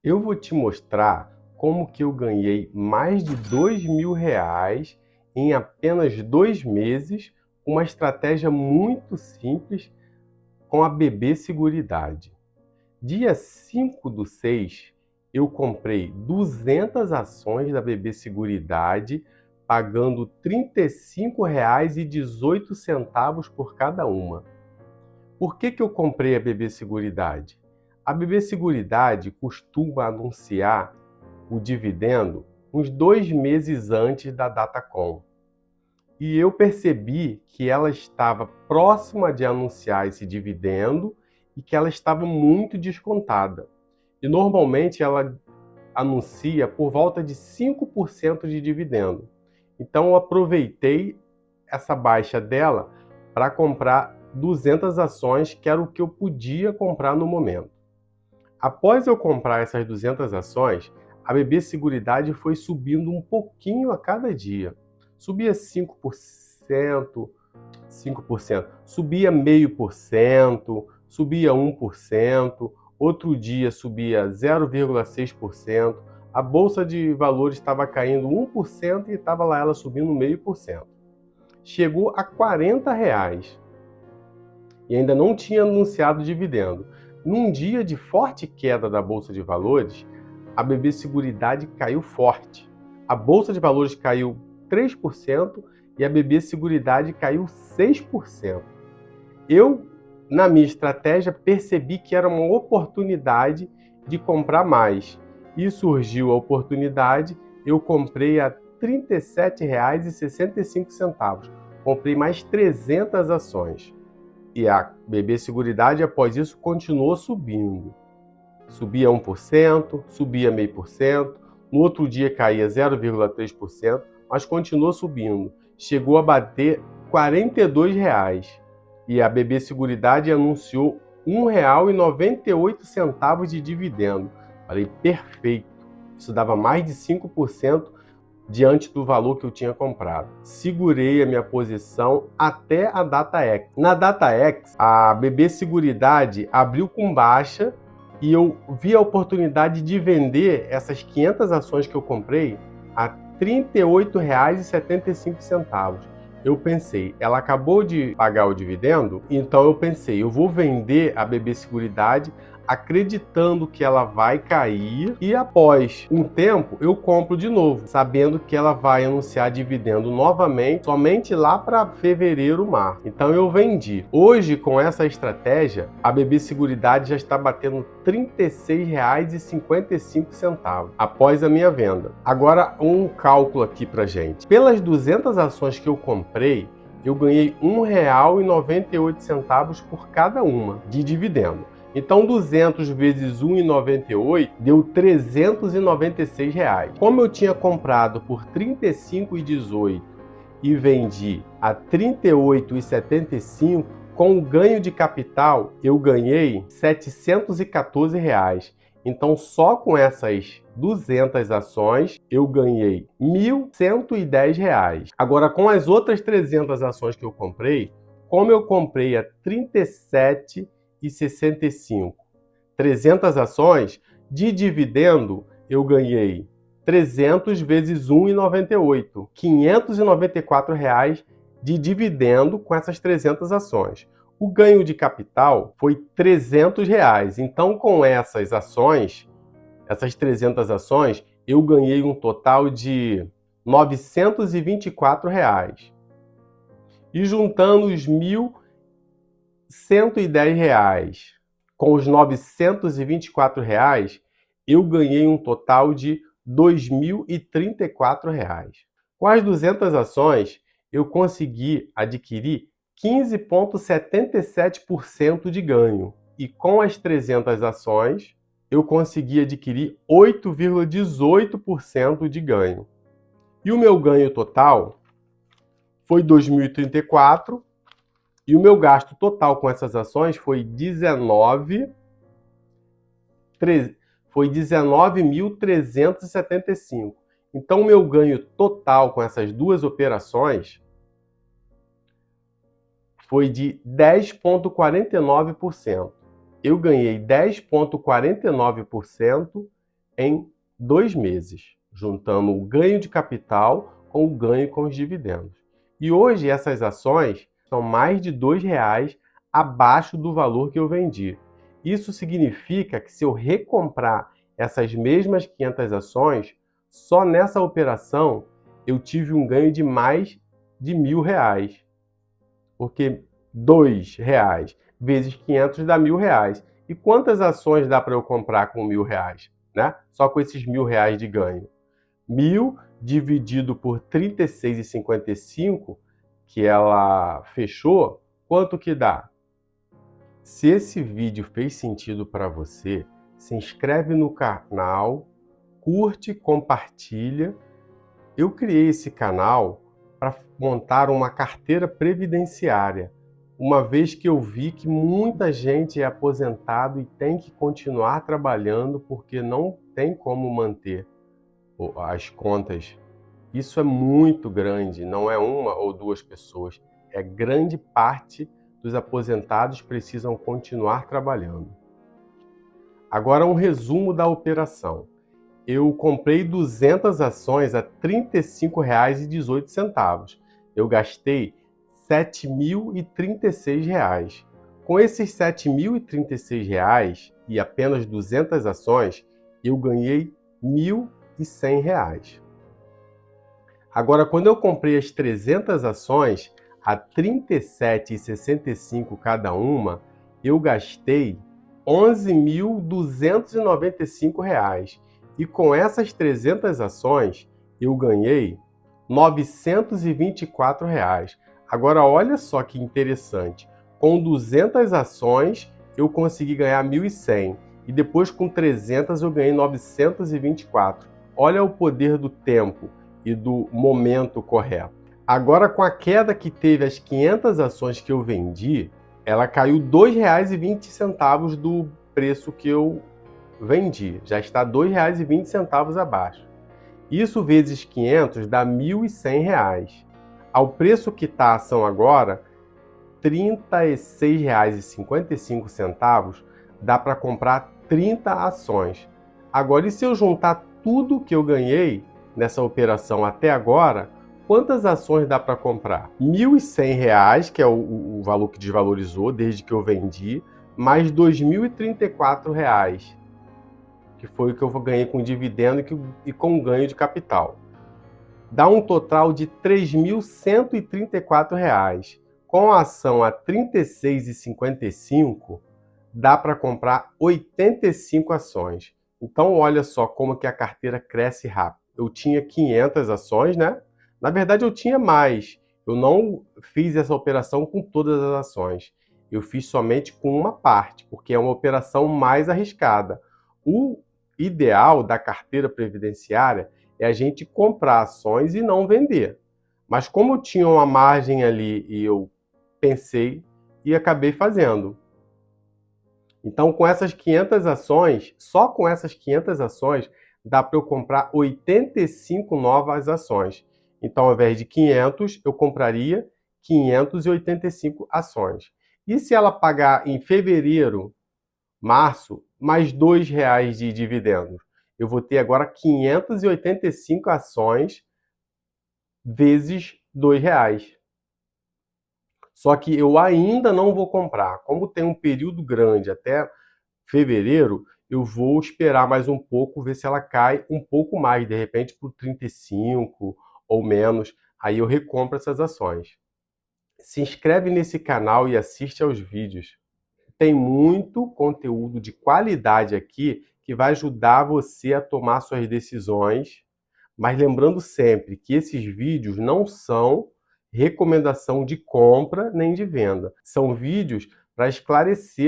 Eu vou te mostrar como que eu ganhei mais de R$ 2.000 em apenas 2 meses, uma estratégia muito simples com a BB Seguridade. Dia 5/6, eu comprei 200 ações da BB Seguridade, pagando R$ 35,18 por cada uma. Por que eu comprei a BB Seguridade? A BB Seguridade costuma anunciar o dividendo uns 2 meses antes da Datacom. E eu percebi que ela estava próxima de anunciar esse dividendo e que ela estava muito descontada. E normalmente ela anuncia por volta de 5% de dividendo. Então eu aproveitei essa baixa dela para comprar 200 ações, que era o que eu podia comprar no momento. Após eu comprar essas 200 ações, a BB Seguridade foi subindo um pouquinho a cada dia. Subia 5%, subia 0,5%, subia 1%, outro dia subia 0,6%, a Bolsa de Valores estava caindo 1% e estava lá ela subindo 0,5%. Chegou a R$ 40 e ainda não tinha anunciado dividendo. Num dia de forte queda da Bolsa de Valores, a BB Seguridade caiu forte. A Bolsa de Valores caiu 3% e a BB Seguridade caiu 6%. Eu, na minha estratégia, percebi que era uma oportunidade de comprar mais. E surgiu a oportunidade, eu comprei a R$ 37,65. Comprei mais 300 ações. E a BB Seguridade, após isso, continuou subindo. Subia 1%, subia 0,5%, no outro dia caía 0,3%, mas continuou subindo. Chegou a bater R$ 42. E a BB Seguridade anunciou R$ 1,98 de dividendo. Falei, perfeito. Isso dava mais de 5% diante do valor que eu tinha comprado. Segurei a minha posição até a DataX. Na DataX, a BB Seguridade abriu com baixa e eu vi a oportunidade de vender essas 500 ações que eu comprei a R$ 38,75. Eu pensei, ela acabou de pagar o dividendo, então eu pensei, eu vou vender a BB Seguridade acreditando que ela vai cair e após um tempo eu compro de novo, sabendo que ela vai anunciar dividendo novamente somente lá para fevereiro, março. Então eu vendi. Hoje, com essa estratégia, a BB Seguridade já está batendo R$ 36,55 após a minha venda. Agora um cálculo aqui pra gente. Pelas 200 ações que eu comprei, eu ganhei R$ 1,98 por cada uma de dividendo. Então, 200 vezes 1,98 deu R$ 396. Como eu tinha comprado por R$ 35,18 e vendi a R$ 38,75, com o ganho de capital, eu ganhei R$ 714. Então, só com essas 200 ações, eu ganhei R$ 1.110. Agora, com as outras 300 ações que eu comprei, como eu comprei a R$ 37,65, 300 ações, de dividendo eu ganhei 300 vezes 1,98, R$ 594 de dividendo com essas 300 ações. O ganho de capital foi R$ 300. Então, com essas ações, essas 300 ações, eu ganhei um total de R$ 924. E juntando os R$ 1.110 com os R$ 924, eu ganhei um total de R$ 2.034. Com as 200 ações, eu consegui adquirir 15,77% de ganho. E com as 300 ações, eu consegui adquirir 8,18% de ganho. E o meu ganho total foi 2.034 e o meu gasto total com essas ações foi 19.375. Então, o meu ganho total com essas duas operações foi de 10,49%. Eu ganhei 10,49% em 2 meses, juntando o ganho de capital com o ganho com os dividendos. E hoje essas ações são mais de R$ 2 abaixo do valor que eu vendi. Isso significa que se eu recomprar essas mesmas 500 ações, só nessa operação eu tive um ganho de mais de R$ 1.000. Porque R$ 2 vezes 500 dá R$ 1.000. E quantas ações dá para eu comprar com R$ 1.000, né? Só com esses R$ 1.000 de ganho. 1.000 dividido por 36,55, que ela fechou, quanto que dá? Se esse vídeo fez sentido para você, se inscreve no canal, curte, compartilha. Eu criei esse canal para montar uma carteira previdenciária, uma vez que eu vi que muita gente é aposentado e tem que continuar trabalhando porque não tem como manter as contas. Isso é muito grande, não é uma ou duas pessoas, é grande parte dos aposentados precisam continuar trabalhando. Agora um resumo da operação. Eu comprei 200 ações a R$ 35,18. Eu gastei R$ 7.036. Com esses R$ 7.036 e apenas 200 ações, eu ganhei R$ 1.100. Agora, quando eu comprei as 300 ações a R$ 37,65 cada uma, eu gastei R$ 11.295. E com essas 300 ações, eu ganhei R$ 924. Agora, olha só que interessante. Com 200 ações, eu consegui ganhar 1.100. E depois, com 300, eu ganhei 924. Olha o poder do tempo e do momento correto. Agora, com a queda que teve as 500 ações que eu vendi, ela caiu R$ 2,20 do preço que eu vendi. Já está R$ 2,20 abaixo. Isso vezes 500 dá R$ 1.100. Ao preço que está a ação agora, R$ 36,55, dá para comprar 30 ações. Agora, e se eu juntar tudo que eu ganhei nessa operação até agora, quantas ações dá para comprar? R$ 1.100, que é o valor que desvalorizou desde que eu vendi, mais R$ 2.034, que foi o que eu ganhei com dividendo e com ganho de capital. Dá um total de R$ 3.134. Com a ação a R$ 36,55, dá para comprar 85 ações. Então, olha só como que a carteira cresce rápido. Eu tinha 500 ações, né? Na verdade, eu tinha mais. Eu não fiz essa operação com todas as ações. Eu fiz somente com uma parte, porque é uma operação mais arriscada. O ideal da carteira previdenciária é a gente comprar ações e não vender. Mas como eu tinha uma margem ali e eu pensei e acabei fazendo. Então, com essas 500 ações, só com essas 500 ações, dá para eu comprar 85 novas ações. Então, ao invés de 500, eu compraria 585 ações. E se ela pagar em fevereiro, março, mais R$ 2 de dividendos? Eu vou ter agora 585 ações vezes R$ 2. Só que eu ainda não vou comprar. Como tem um período grande até fevereiro, eu vou esperar mais um pouco, ver se ela cai um pouco mais, de repente por 35 ou menos. Aí eu recompro essas ações. Se inscreve nesse canal e assiste aos vídeos. Tem muito conteúdo de qualidade aqui que vai ajudar você a tomar suas decisões. Mas lembrando sempre que esses vídeos não são recomendação de compra nem de venda. São vídeos para esclarecer,